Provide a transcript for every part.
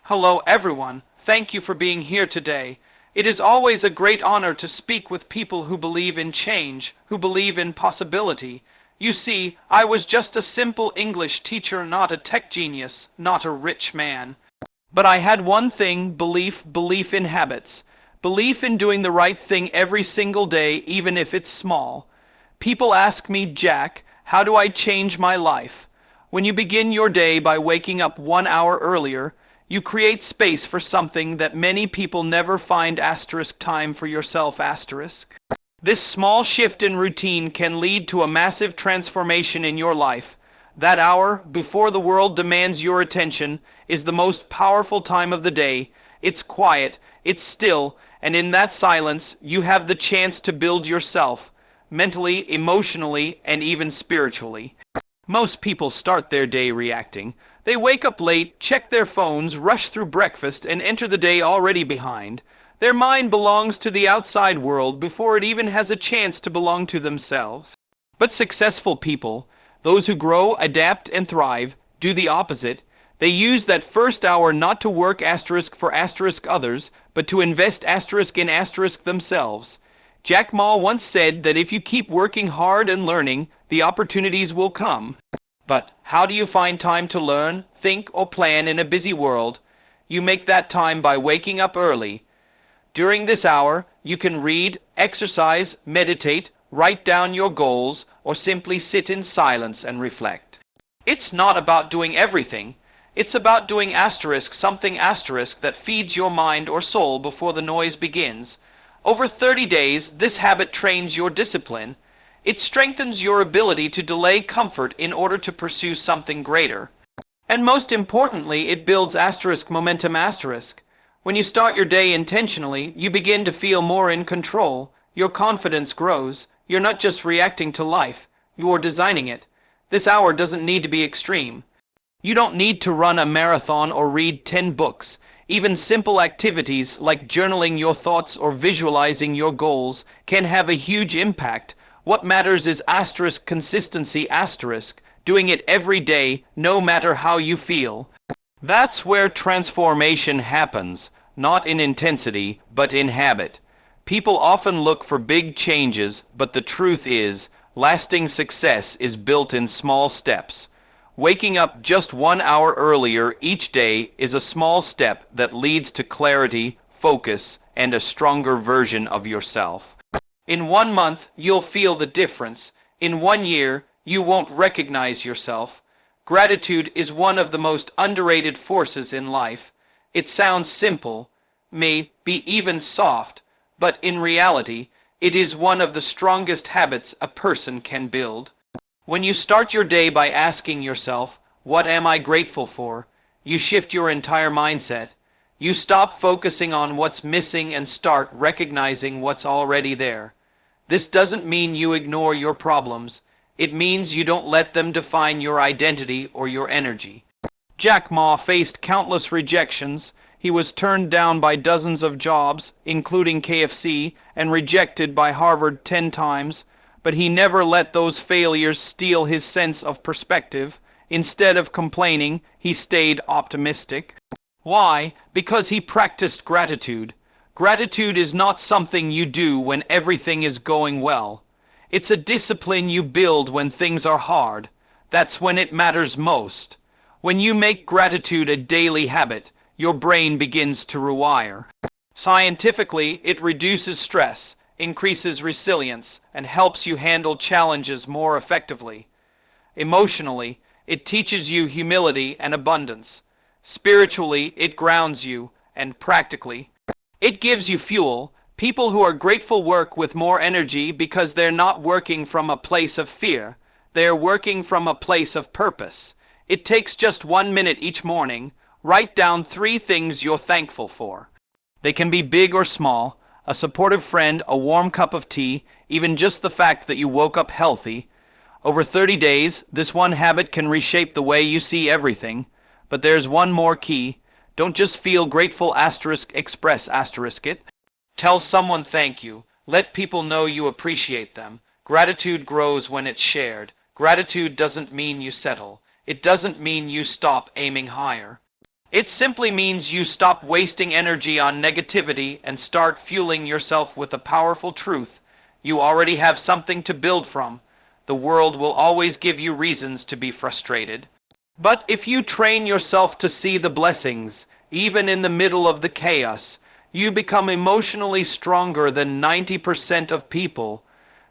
Hello everyone, thank you for being here today. It is always a great honor to speak with people who believe in change, who believe in possibility. You see, I was just a simple English teacher, not a tech genius, not a rich man. But I had one thing, belief in habits. Belief in doing the right thing every single day, even if it's small. People ask me, Jack, how do I change my life? When you begin your day by waking up 1 hour earlier, you create space for something that many people never find time for yourself. This small shift in routine can lead to a massive transformation in your life. That hour, before the world demands your attention, is the most powerful time of the day. It's quiet, it's still, and in that silence, you have the chance to build yourself, mentally, emotionally, and even spiritually. Most people start their day reacting. They wake up late, check their phones, rush through breakfast, and enter the day already behind. Their mind belongs to the outside world before it even has a chance to belong to themselves. But successful people, those who grow, adapt, and thrive, do the opposite. They use that first hour not to work for others, but to invest in themselves. Jack Ma once said that if you keep working hard and learning, the opportunities will come. But how do you find time to learn, think, or plan in a busy world? You make that time by waking up early. During this hour, you can read, exercise, meditate, write down your goals, or simply sit in silence and reflect. It's not about doing everything. It's about doing something that feeds your mind or soul before the noise begins. Over 30 days, this habit trains your discipline. It strengthens your ability to delay comfort in order to pursue something greater. And most importantly, it builds momentum. When you start your day intentionally, you begin to feel more in control. Your confidence grows. You're not just reacting to life, you're designing it. This hour doesn't need to be extreme. You don't need to run a marathon or read 10 books. Even simple activities like journaling your thoughts or visualizing your goals can have a huge impact. What matters is consistency, doing it every day, no matter how you feel. That's where transformation happens, not in intensity, but in habit. People often look for big changes, but the truth is, lasting success is built in small steps. Waking up just 1 hour earlier each day is a small step that leads to clarity, focus, and a stronger version of yourself. In 1 month, you'll feel the difference. In 1 year, you won't recognize yourself. Gratitude is one of the most underrated forces in life. It sounds simple, may be even soft, but in reality, it is one of the strongest habits a person can build. When you start your day by asking yourself, what am I grateful for? You shift your entire mindset. You stop focusing on what's missing and start recognizing what's already there. This doesn't mean you ignore your problems. It means you don't let them define your identity or your energy. Jack Ma faced countless rejections. He was turned down by dozens of jobs, including KFC, and rejected by Harvard 10 times. But he never let those failures steal his sense of perspective. Instead of complaining, he stayed optimistic. Why? Because he practiced gratitude. Gratitude is not something you do when everything is going well. It's a discipline you build when things are hard. That's when it matters most. When you make gratitude a daily habit, your brain begins to rewire. Scientifically, it reduces stress, increases resilience, and helps you handle challenges more effectively. Emotionally, it teaches you humility and abundance. Spiritually, it grounds you, and practically, it gives you fuel. People who are grateful work with more energy because they're not working from a place of fear. They're working from a place of purpose. It takes just 1 minute each morning. Write down 3 things you're thankful for. They can be big or small. A supportive friend, a warm cup of tea, even just the fact that you woke up healthy. Over 30 days, this one habit can reshape the way you see everything. But there's one more key. Don't just feel grateful express it. Tell someone thank you. Let people know you appreciate them. Gratitude grows when it's shared. Gratitude doesn't mean you settle. It doesn't mean you stop aiming higher. It simply means you stop wasting energy on negativity and start fueling yourself with a powerful truth. You already have something to build from. The world will always give you reasons to be frustrated. But if you train yourself to see the blessings, even in the middle of the chaos, you become emotionally stronger than 90% of people.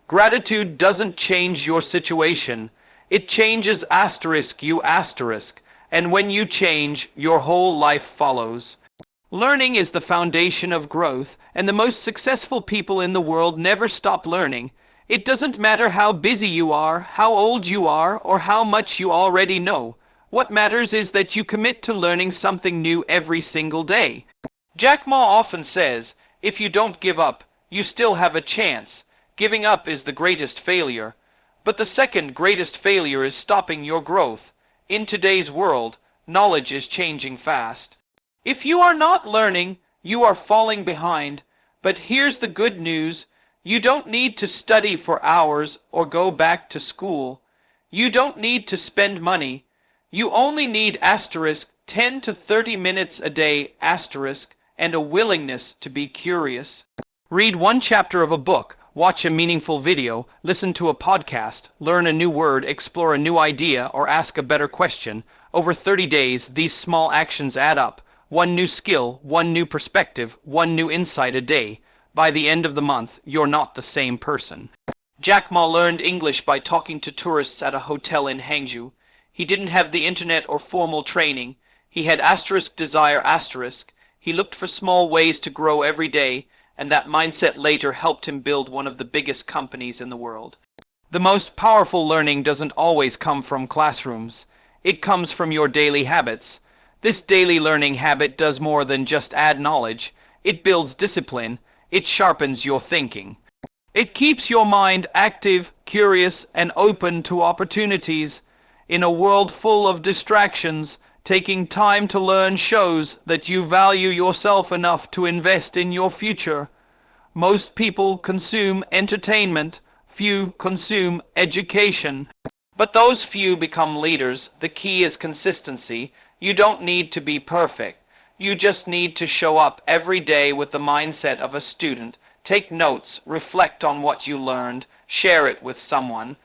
Gratitude doesn't change your situation. It changes you asterisk. And when you change, your whole life follows. Learning is the foundation of growth, and the most successful people in the world never stop learning. It doesn't matter how busy you are, how old you are, or how much you already know. What matters is that you commit to learning something new every single day. Jack Ma often says, if you don't give up, you still have a chance. Giving up is the greatest failure. But the second greatest failure is stopping your growth. In today's world, knowledge is changing fast. If you are not learning, you are falling behind. But here's the good news. You don't need to study for hours or go back to school. You don't need to spend money. You only need asterisk 10 to 30 minutes a day asterisk and a willingness to be curious. Read one chapter of a book, watch a meaningful video, listen to a podcast, learn a new word, explore a new idea, or ask a better question. Over 30 days, these small actions add up. One new skill, one new perspective, one new insight a day. By the end of the month, you're not the same person. Jack Ma learned English by talking to tourists at a hotel in Hangzhou. He didn't have the internet or formal training. He had asterisk desire asterisk. He looked for small ways to grow every day, and that mindset later helped him build one of the biggest companies in the world. The most powerful learning doesn't always come from classrooms. It comes from your daily habits. This daily learning habit does more than just add knowledge. It builds discipline. It sharpens your thinking. It keeps your mind active, curious, and open to opportunities. In a world full of distractions, taking time to learn shows that you value yourself enough to invest in your future. Most people consume entertainment, few consume education. But those few become leaders. The key is consistency. You don't need to be perfect. You just need to show up every day with the mindset of a student. Take notes, reflect on what you learned, share it with someone.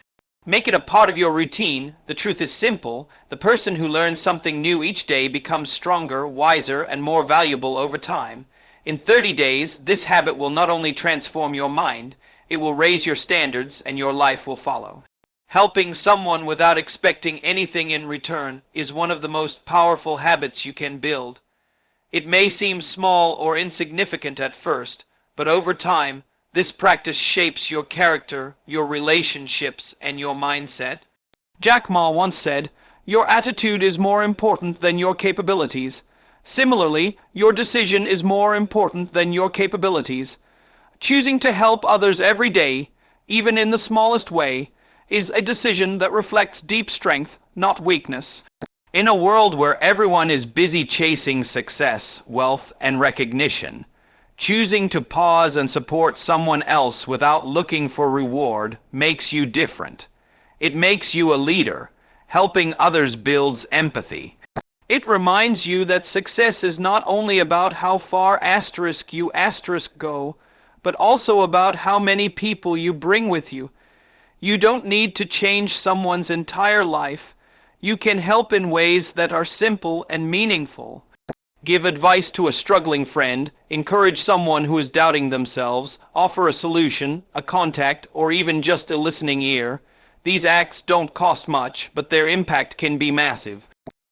Make it a part of your routine. The truth is simple. The person who learns something new each day becomes stronger, wiser, and more valuable over time. In 30 days, this habit will not only transform your mind, it will raise your standards and your life will follow. Helping someone without expecting anything in return is one of the most powerful habits you can build. It may seem small or insignificant at first, but over time, this practice shapes your character, your relationships, and your mindset. Jack Ma once said, "Your attitude is more important than your capabilities." Similarly, your decision is more important than your capabilities. Choosing to help others every day, even in the smallest way, is a decision that reflects deep strength, not weakness. In a world where everyone is busy chasing success, wealth, and recognition, choosing to pause and support someone else without looking for reward makes you different. It makes you a leader. Helping others builds empathy. It reminds you that success is not only about how far you go, but also about how many people you bring with you. You don't need to change someone's entire life. You can help in ways that are simple and meaningful. Give advice to a struggling friend, encourage someone who is doubting themselves, offer a solution, a contact, or even just a listening ear. These acts don't cost much, but their impact can be massive.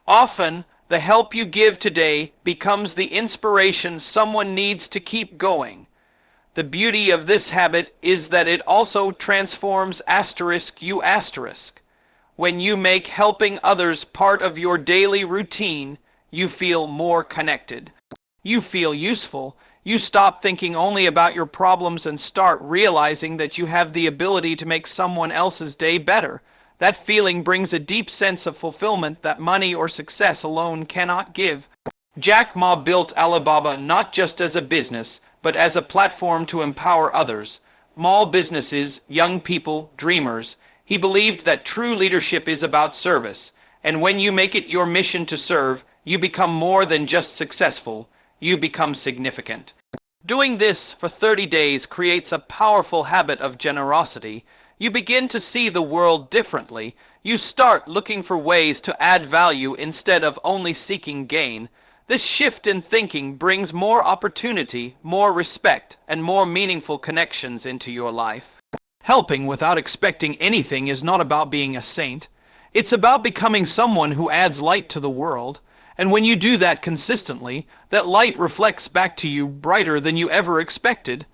Often, the help you give today becomes the inspiration someone needs to keep going. The beauty of this habit is that it also transforms you asterisk. When you make helping others part of your daily routine, you feel more connected. You feel useful. You stop thinking only about your problems and start realizing that you have the ability to make someone else's day better. That feeling brings a deep sense of fulfillment that money or success alone cannot give. Jack Ma built Alibaba not just as a business, but as a platform to empower others. Small businesses, young people, dreamers. He believed that true leadership is about service. And when you make it your mission to serve, You become more than just successful, you become significant. Doing this for 30 days creates a powerful habit of generosity. You begin to see the world differently. You start looking for ways to add value instead of only seeking gain. This shift in thinking brings more opportunity, more respect, and more meaningful connections into your life. Helping without expecting anything is not about being a saint. It's about becoming someone who adds light to the world. And when you do that consistently, that light reflects back to you brighter than you ever expected.